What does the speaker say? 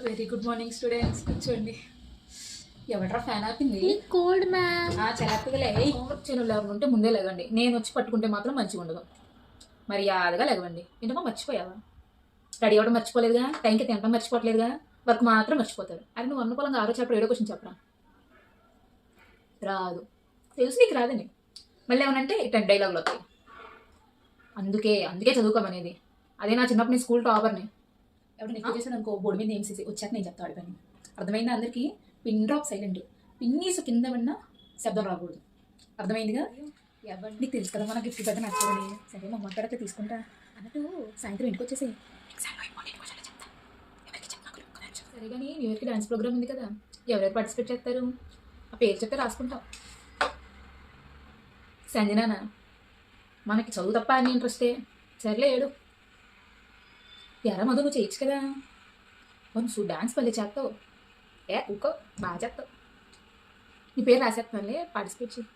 Very good morning students. కూర్చోండి. ఎవడ్రా fan ఆపింది? Cold ma'am. చల్లగా చెనులు లేకుండా ఉంటే ముందే లేవండి. నేను వచ్చి పట్టుకుంటే మాత్రం మంచిగా ఉండదు. మర్యాదగా లేవండి. ఏంటమ్మా మర్చిపోయావా? రెడీ అవ్వడం మర్చిపోలేదుగా, టైంకి తినడం మర్చిపోవట్లేదుగా, వర్క్ మాత్రం మర్చిపోతారు. అరే నువ్వు అనుకూలంగా 6వ చాప్టర్ 7వ క్వశ్చన్ చెప్పరా? రాదు. తెలుసు నీకు రాదని. మళ్ళీ ఏమనంటే ఇట్లా డైలాగులు వస్తాయి. అందుకే చదువుకోమనేది. అదే నా చిన్నప్పుడు నేను స్కూల్ టాపర్ని. ఎవరు ఎక్కువ చేశాను అనుకో, బోర్డు మీద నేమ్స్ వచ్చాక నేను చెప్తా ఆడిపోయాను. అర్థమైందా అందరికీ? Pin drop silent. పిన్నీసు కింద పడినా శబ్దం రాకూడదు. అర్థమైందిగా? ఎవరు నీకు తెలుసు కదా, మనకి గిఫ్ట్ పెద్ద నచ్చదని. సరే మా మాట్లాడక తీసుకుంటా అన్నట్టు సాయంత్రం ఇంటికి వచ్చేసి ఎగ్జామ్లో ఇంపార్టెంట్ క్వశ్చన్లు చెప్తా. ఎవరికి చెప్పినా సరే కానీ న్యూ ఇయర్కి డాన్స్ ప్రోగ్రామ్ ఉంది కదా, ఎవరెవరు పార్టిసిపేట్ చేస్తారు? ఆ పేరు చెప్తే రాసుకుంటాం. సంజనానా, మనకి చదువు తప్ప అన్ని ఇంట్రెస్టే. సర్లే ఏడు. ఎరా మధు, నువ్వు చేయొచ్చు కదా. నువ్వు డాన్స్ పల్లె చేస్తావు. ఊకో బాగా చేస్తావు. నీ పేరు రాసేస్తానులే, పార్టిసిపేట్ చేయి.